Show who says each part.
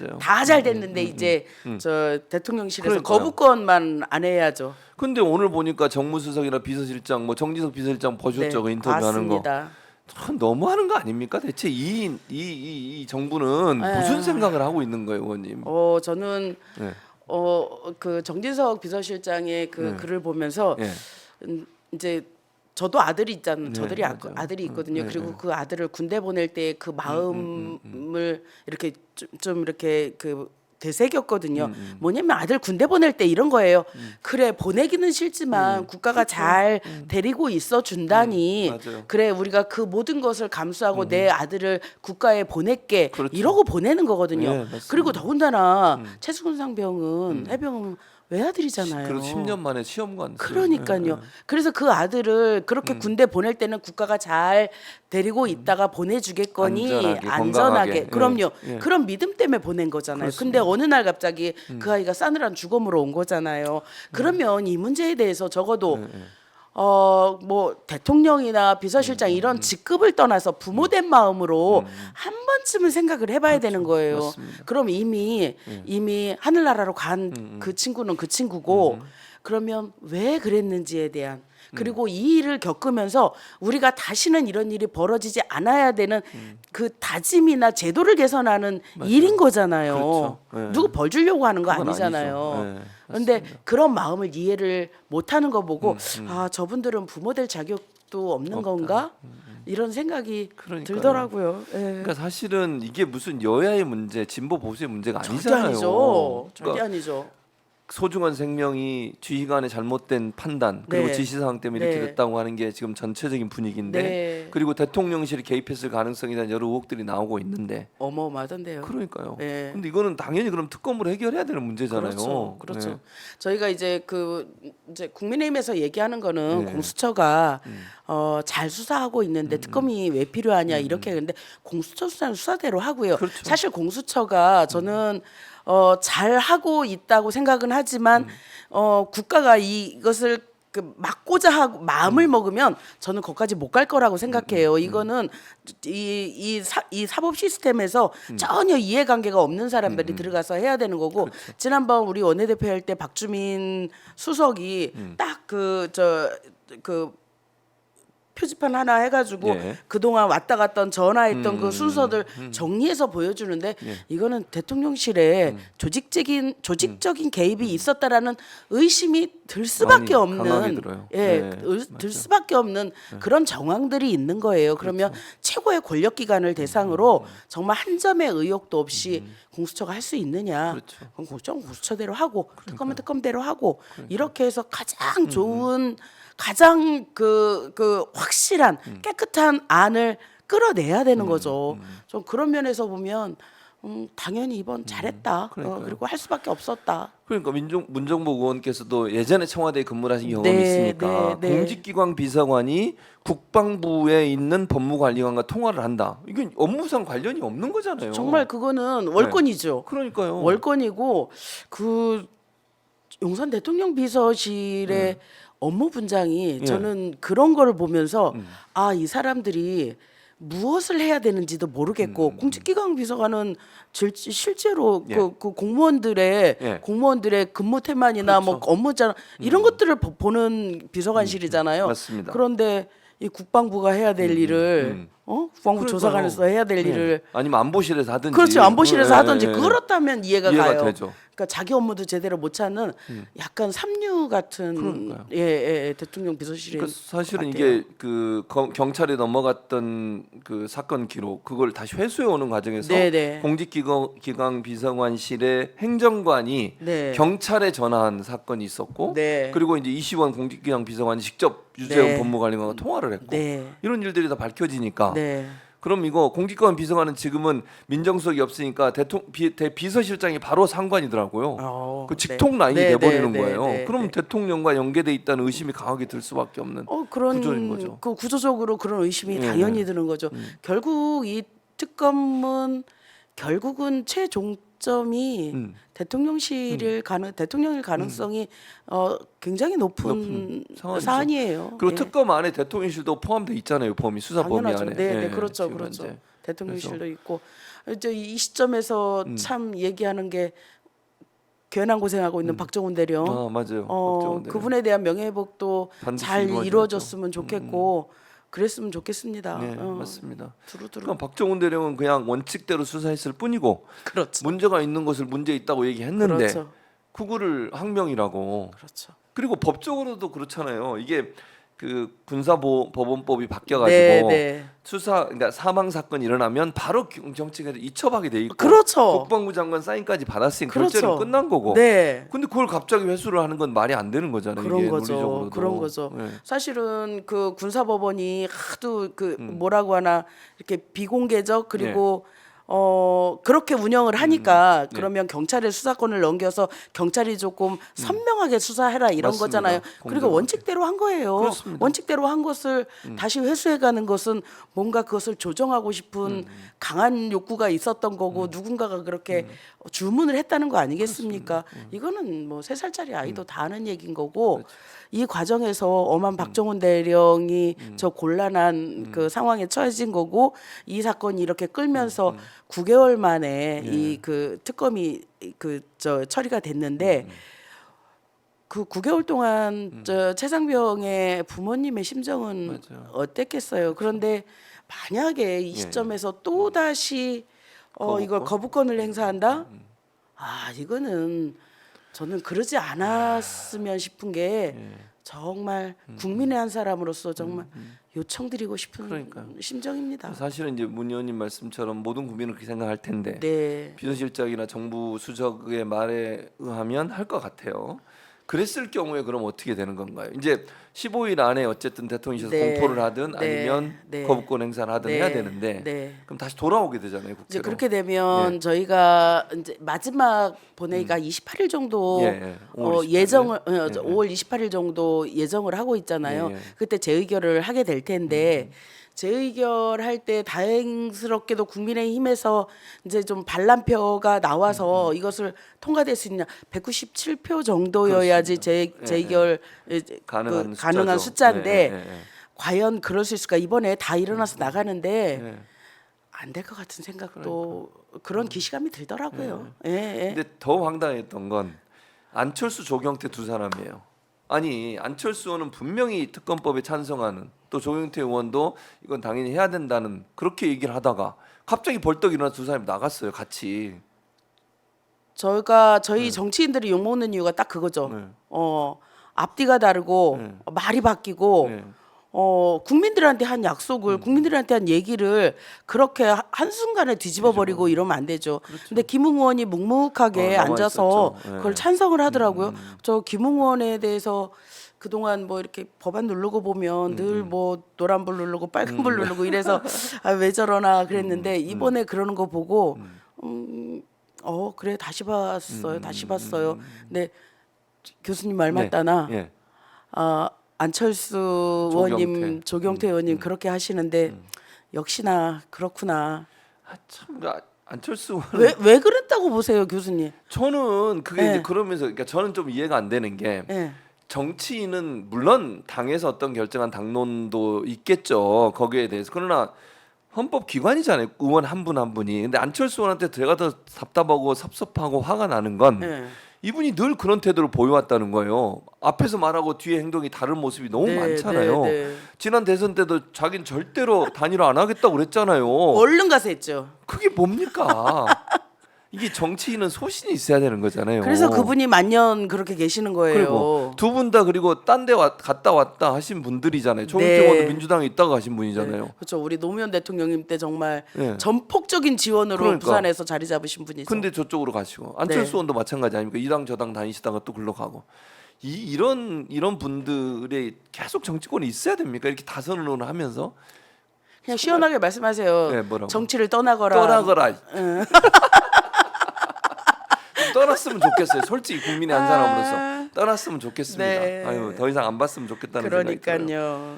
Speaker 1: 맞아요.
Speaker 2: 다 잘 됐는데 이제 저 대통령실에서
Speaker 1: 그러니까요.
Speaker 2: 거부권만 안 해야죠.
Speaker 1: 근데 오늘 보니까 정무수석이나 비서실장 뭐 정진석 비서실장 보셨죠? 그 인터뷰하는 거.
Speaker 2: 봤습니다.
Speaker 1: 참 너무하는 거 아닙니까? 대체 이 정부는 무슨 생각을 하고 있는 거예요, 의원님?
Speaker 2: 저는
Speaker 1: 네.
Speaker 2: 그 정진석 비서실장의 그 글을 보면서
Speaker 1: 예.
Speaker 2: 이제 저도 아들이 있잖아요.
Speaker 1: 네,
Speaker 2: 저들이
Speaker 1: 맞아요.
Speaker 2: 아들이 있거든요.
Speaker 1: 네,
Speaker 2: 그리고
Speaker 1: 네.
Speaker 2: 그 아들을 군대 보낼 때 그 마음을 이렇게 좀 이렇게 그 되새겼거든요. 뭐냐면 아들 군대 보낼 때 이런 거예요. 그래 보내기는 싫지만 국가가 잘 데리고 있어 준다니.
Speaker 1: 맞아요.
Speaker 2: 그래 우리가 그 모든 것을 감수하고 내 아들을 국가에 보낼게.
Speaker 1: 그렇죠.
Speaker 2: 이러고 보내는 거거든요.
Speaker 1: 네, 맞습니다.
Speaker 2: 그리고 더군다나 최수근 상병은 해병은 외아들이잖아요.
Speaker 1: 그리고 10년 만에 시험관.
Speaker 2: 그러니까요. 그래서 그 아들을 그렇게 군대 보낼 때는 국가가 잘 데리고 있다가 보내주겠거니
Speaker 1: 안전하게,
Speaker 2: 안전하게.
Speaker 1: 건강하게.
Speaker 2: 그럼요.
Speaker 1: 예.
Speaker 2: 그런 믿음 때문에 보낸 거잖아요. 근데 어느 날 갑자기 그 아이가 싸늘한 죽음으로 온 거잖아요. 그러면 이 문제에 대해서 적어도 뭐 대통령이나 비서실장 이런 직급을 떠나서 부모된 마음으로 한 번쯤은 생각을 해봐야 되는 거예요.
Speaker 1: 맞습니다.
Speaker 2: 그럼 이미 하늘나라로 간 그 친구는 그 친구고 그러면 왜 그랬는지에 대한 그리고 이 일을 겪으면서 우리가 다시는 이런 일이 벌어지지 않아야 되는 그 다짐이나 제도를 개선하는 일인 거잖아요.
Speaker 1: 그렇죠. 네.
Speaker 2: 누구 벌 주려고 하는 거
Speaker 1: 그건
Speaker 2: 아니잖아요.
Speaker 1: 아니죠. 네,
Speaker 2: 그런데 그런 마음을 이해를 못하는 거 보고 아 저분들은 부모 될 자격도 없는 건가 이런 생각이
Speaker 1: 그러니까요.
Speaker 2: 들더라고요. 예.
Speaker 1: 그러니까 사실은 이게 무슨 여야의 문제, 진보 보수의 문제가
Speaker 2: 절대
Speaker 1: 아니잖아요.
Speaker 2: 아니죠. 절대
Speaker 1: 그러니까
Speaker 2: 아니죠.
Speaker 1: 소중한 생명이 지휘관의 잘못된 판단 그리고
Speaker 2: 네.
Speaker 1: 지시사항 때문에 이렇게
Speaker 2: 네.
Speaker 1: 됐다고 하는 게 지금 전체적인 분위기인데
Speaker 2: 네.
Speaker 1: 그리고 대통령실이 개입했을 가능성에 대한 여러 의혹들이 나오고 있는데
Speaker 2: 어마어마하던데요.
Speaker 1: 그러니까요.
Speaker 2: 네.
Speaker 1: 근데 이거는 당연히 그럼 특검으로 해결해야 되는 문제잖아요.
Speaker 2: 그렇죠. 그렇죠.
Speaker 1: 네.
Speaker 2: 저희가 이제 이제 국민의힘에서 얘기하는 거는
Speaker 1: 네.
Speaker 2: 공수처가 잘 수사하고 있는데 특검이 왜 필요하냐 이렇게 하는데 공수처 수사는 수사대로 하고요.
Speaker 1: 그렇죠.
Speaker 2: 사실 공수처가 저는 잘 하고 있다고 생각은 하지만 국가가 이것을 그 막고자 하고 마음을 먹으면 저는 거기까지 못 갈 거라고 생각해요. 이거는 이 사법 시스템에서 전혀 이해관계가 없는 사람들이 들어가서 해야 되는 거고 지난번 우리 원내대표 할 때 박주민 수석이 딱 그 표지판 하나 해가지고
Speaker 1: 예.
Speaker 2: 그동안 왔다 갔다 전화했던 그 순서들 정리해서 보여주는데 이거는 대통령실에 조직적인 개입이 있었다라는 의심이 들 수밖에
Speaker 1: 많이 강하게
Speaker 2: 없는
Speaker 1: 들어요.
Speaker 2: 예,
Speaker 1: 네,
Speaker 2: 들 수밖에 없는 그런 정황들이 있는 거예요. 그러면 최고의 권력기관을 대상으로 정말 한 점의 의혹도 없이 공수처가 할 수 있느냐?
Speaker 1: 그렇죠.
Speaker 2: 그럼 공수처대로 하고 특검은 특검대로 하고 이렇게 해서 가장 좋은 가장 그 확실한 깨끗한 안을 끌어내야 되는 거죠. 좀 그런 면에서 보면 당연히 이번 잘했다. 그리고 할 수밖에 없었다.
Speaker 1: 그러니까 문정복 의원께서도 예전에 청와대에 근무를 하신 경험이
Speaker 2: 네,
Speaker 1: 있으니까
Speaker 2: 네, 네.
Speaker 1: 공직기관 비서관이 국방부에 있는 법무관리관과 통화를 한다. 이건 업무상 관련이 없는 거잖아요.
Speaker 2: 정말 그거는 월권이죠.
Speaker 1: 그러니까요.
Speaker 2: 월권이고 그 용산 대통령 비서실의 업무 분장이
Speaker 1: 예.
Speaker 2: 저는 그런 거를 보면서 아, 이 사람들이 무엇을 해야 되는지도 모르겠고 공직기관 비서관은 실제로
Speaker 1: 예.
Speaker 2: 그 공무원들의
Speaker 1: 예.
Speaker 2: 근무 태만이나 뭐
Speaker 1: 그렇죠.
Speaker 2: 업무자 이런 것들을 보는 비서관실이잖아요.
Speaker 1: 맞습니다.
Speaker 2: 그런데 이 국방부가 해야 될 일을 국방부
Speaker 1: 그러니까요.
Speaker 2: 조사관에서 해야 될 일을
Speaker 1: 아니면 안보실에서 하든지.
Speaker 2: 그렇죠. 안보실에서
Speaker 1: 예,
Speaker 2: 하든지
Speaker 1: 예, 예.
Speaker 2: 그렇다면 이해가
Speaker 1: 이해가
Speaker 2: 가요.
Speaker 1: 되죠.
Speaker 2: 그러니까 자기 업무도 제대로 못 찾는 약간 삼류 같은
Speaker 1: 그러니까요.
Speaker 2: 예, 대통령 비서실에
Speaker 1: 그러니까 사실은
Speaker 2: 같아요.
Speaker 1: 이게 그 경찰에 넘어갔던 그 사건 기록 그걸 다시 회수해 오는 과정에서
Speaker 2: 네네.
Speaker 1: 공직기관 비서관실의 행정관이
Speaker 2: 네.
Speaker 1: 경찰에 전화한 사건이 있었고
Speaker 2: 네.
Speaker 1: 그리고 이제 이시원 공직기관 비서관이 직접 유재영
Speaker 2: 네.
Speaker 1: 법무관리관과 통화를 했고
Speaker 2: 네.
Speaker 1: 이런 일들이 다 밝혀지니까
Speaker 2: 네.
Speaker 1: 그럼 이거 공직기관 비서관은 지금은 민정수석이 없으니까 비서실장이 바로 상관이더라고요. 그 직통 라인이
Speaker 2: 네,
Speaker 1: 돼버리는
Speaker 2: 네,
Speaker 1: 거예요.
Speaker 2: 네,
Speaker 1: 그럼
Speaker 2: 네.
Speaker 1: 대통령과 연계돼 있다는 의심이 강하게 들 수밖에 없는
Speaker 2: 그런
Speaker 1: 구조인 거죠.
Speaker 2: 그 구조적으로 그런 의심이
Speaker 1: 예.
Speaker 2: 당연히 드는 거죠. 결국 이 특검은 결국은 최종점이 대통령실 대통령일 가능성이 굉장히 높은
Speaker 1: 상황이죠.
Speaker 2: 사안이에요.
Speaker 1: 그리고
Speaker 2: 예.
Speaker 1: 특검 안에 대통령실도 포함돼 있잖아요. 범위 수사 범위
Speaker 2: 당연하죠.
Speaker 1: 안에.
Speaker 2: 네,
Speaker 1: 예,
Speaker 2: 네, 그렇죠,
Speaker 1: 지금
Speaker 2: 그렇죠.
Speaker 1: 현재.
Speaker 2: 대통령실도 있고 이제 이 시점에서 참 얘기하는 게 괜한 고생하고 있는 박정훈 대령.
Speaker 1: 아 맞아요. 박정훈 대령.
Speaker 2: 그분에 대한 명예회복도
Speaker 1: 반드시
Speaker 2: 잘
Speaker 1: 이루어져야죠.
Speaker 2: 이루어졌으면 좋겠고 그랬으면 좋겠습니다.
Speaker 1: 네, 맞습니다.
Speaker 2: 두루두루.
Speaker 1: 그러니까 박정훈 대령은 그냥 원칙대로 수사했을 뿐이고
Speaker 2: 그렇죠.
Speaker 1: 문제가 있는 것을 문제 있다고 얘기했는데
Speaker 2: 그렇죠.
Speaker 1: 그거를 항명이라고.
Speaker 2: 그렇죠.
Speaker 1: 그리고 법적으로도 그렇잖아요. 이게 그 군사법원법이 바뀌어가지고
Speaker 2: 네, 네.
Speaker 1: 수사 그러니까 사망 사건이 일어나면 바로 경찰청에서 이첩하게 돼 있고
Speaker 2: 그렇죠.
Speaker 1: 국방부 장관 사인까지 받았으니까
Speaker 2: 그렇죠.
Speaker 1: 결재는 끝난 거고.
Speaker 2: 네.
Speaker 1: 근데 그걸 갑자기 회수를 하는 건 말이 안 되는 거잖아요.
Speaker 2: 그런
Speaker 1: 이게
Speaker 2: 거죠.
Speaker 1: 논리적으로도.
Speaker 2: 그런 거죠.
Speaker 1: 네.
Speaker 2: 사실은 그 군사법원이 하도 그 뭐라고 하나 이렇게 비공개적 그리고 그렇게 운영을 하니까
Speaker 1: 네.
Speaker 2: 그러면 경찰에 수사권을 넘겨서 경찰이 조금 선명하게 수사해라 이런
Speaker 1: 맞습니다.
Speaker 2: 거잖아요. 그리고
Speaker 1: 공정하게.
Speaker 2: 원칙대로 한 거예요.
Speaker 1: 그렇습니다.
Speaker 2: 원칙대로 한 것을 다시 회수해가는 것은 뭔가 그것을 조정하고 싶은 강한 욕구가 있었던 거고 누군가가 그렇게 주문을 했다는 거 아니겠습니까? 이거는 뭐 3살짜리 아이도 다 아는 얘기인 거고 이 과정에서 엄한 박정훈 대령이 저 곤란한 그 상황에 처해진 거고 이 사건이 이렇게 끌면서 9개월 만에 이 그 특검이 그 저 처리가 됐는데 그 9개월 동안 저 최상병의 부모님의 심정은
Speaker 1: 맞아요.
Speaker 2: 어땠겠어요. 그런데 만약에 이 시점에서 또 다시 이걸 거부권을 행사한다? 아 이거는 저는 그러지 않았으면 싶은 게 정말 국민의 한 사람으로서 정말 요청드리고 싶은
Speaker 1: 그러니까요.
Speaker 2: 심정입니다.
Speaker 1: 사실은 이제 문 의원님 말씀처럼 모든 국민은 그렇게 생각할 텐데
Speaker 2: 네.
Speaker 1: 비서실장이나 정부 수석의 말에 의하면 할 것 같아요. 그랬을 경우에 그럼 어떻게 되는 건가요? 이제 15일 안에 어쨌든 대통령실에서
Speaker 2: 네.
Speaker 1: 공포를 하든
Speaker 2: 네.
Speaker 1: 아니면
Speaker 2: 네.
Speaker 1: 거부권 행사를 하든
Speaker 2: 네.
Speaker 1: 해야 되는데
Speaker 2: 네.
Speaker 1: 그럼 다시 돌아오게 되잖아요. 국회로.
Speaker 2: 이제 그렇게 되면 저희가 이제 마지막 본회의가 28일 정도
Speaker 1: 예, 5월 28일.
Speaker 2: 예정을
Speaker 1: 예, 예.
Speaker 2: 5월 28일 정도 예정을 하고 있잖아요.
Speaker 1: 예, 예.
Speaker 2: 그때 재의결을 하게 될 텐데 재의결할 때 다행스럽게도 국민의힘에서 이제 좀 반란표가 나와서 이것을 통과될 수 있냐 197표 정도여야지 재의결
Speaker 1: 가능한
Speaker 2: 가능한
Speaker 1: 숫자죠.
Speaker 2: 숫자인데
Speaker 1: 예, 예, 예.
Speaker 2: 과연 그럴 수 있을까? 이번에 다 일어나서 나가는데
Speaker 1: 예.
Speaker 2: 안 될 것 같은 생각도 그런 기시감이 들더라고요. 예, 예.
Speaker 1: 근데 더 황당했던 건 안철수, 조경태 두 사람이에요. 아니 안철수 의원은 분명히 특검법에 찬성하는 또 조경태 의원도 이건 당연히 해야 된다는 그렇게 얘기를 하다가 갑자기 벌떡 일어나서 두 사람이 나갔어요. 같이.
Speaker 2: 저희 정치인들이 욕 먹는 이유가 딱 그거죠.
Speaker 1: 네.
Speaker 2: 앞뒤가 다르고
Speaker 1: 네.
Speaker 2: 말이 바뀌고
Speaker 1: 네.
Speaker 2: 국민들한테 한 약속을 국민들한테 한 얘기를 그렇게 한순간에 뒤집어 버리고 이러면 안 되죠. 근데 김웅 의원이 묵묵하게
Speaker 1: 남아
Speaker 2: 앉아서
Speaker 1: 있었죠. 네.
Speaker 2: 그걸 찬성을 하더라고요. 저 김웅 의원에 대해서 그동안 뭐 이렇게 법안 누르고 보면 늘 뭐 노란불 누르고 빨간불 누르고 이래서 아, 왜 저러나 그랬는데 이번에 그러는 거 보고 그래 다시 봤어요. 다시 봤어요. 근데 교수님 말
Speaker 1: 네.
Speaker 2: 맞다나
Speaker 1: 예.
Speaker 2: 안철수 의원님, 조경태 의원님 그렇게 하시는데 역시나 그렇구나.
Speaker 1: 참 안철수 의원은
Speaker 2: 왜 그랬다고 보세요, 교수님?
Speaker 1: 저는 그게
Speaker 2: 네.
Speaker 1: 이제 그러면서 그러니까 저는 좀 이해가 안 되는 게
Speaker 2: 예.
Speaker 1: 정치인은 물론 당에서 어떤 결정한 당론도 있겠죠. 거기에 대해서. 그러나 헌법 기관이잖아요. 의원 한 분 한 분이. 근데 안철수 의원한테 제가 더 답답하고 섭섭하고 화가 나는 건
Speaker 2: 예.
Speaker 1: 이분이 늘 그런 태도를 보여왔다는 거예요. 앞에서 말하고 뒤에 행동이 다른 모습이 너무
Speaker 2: 네,
Speaker 1: 많잖아요.
Speaker 2: 네, 네.
Speaker 1: 지난 대선 때도 자기는 절대로 단일화 안 하겠다고 그랬잖아요.
Speaker 2: 얼른 가서 했죠.
Speaker 1: 그게 뭡니까? 이게 정치인은 소신이 있어야 되는 거잖아요.
Speaker 2: 그래서 그분이 만년 그렇게 계시는 거예요.
Speaker 1: 그리고 두 분 다 그리고 딴 데 갔다 왔다 하신 분들이잖아요. 조경태
Speaker 2: 네.
Speaker 1: 의원도 민주당에 있다가 가신 분이잖아요.
Speaker 2: 그렇죠. 우리 노무현 대통령님 때 정말
Speaker 1: 예.
Speaker 2: 전폭적인 지원으로
Speaker 1: 그러니까.
Speaker 2: 부산에서 자리 잡으신 분이죠.
Speaker 1: 근데 저쪽으로 가시고 안철수
Speaker 2: 네.
Speaker 1: 의원도 마찬가지 아닙니까? 이 당 저 당 다니시다가 또 글로 가고 이런 분들의 계속 정치권이 있어야 됩니까? 이렇게 다선언을 하면서
Speaker 2: 그냥 시원하게 말씀하세요.
Speaker 1: 네, 뭐라고?
Speaker 2: 정치를 떠나거라.
Speaker 1: 떠나거라. 떠났으면 좋겠어요. 솔직히 국민의 한 사람으로서 떠났으면 좋겠습니다.
Speaker 2: 네.
Speaker 1: 아유 더 이상 안 봤으면 좋겠다는 생각이 들어요.
Speaker 2: 그러니까요.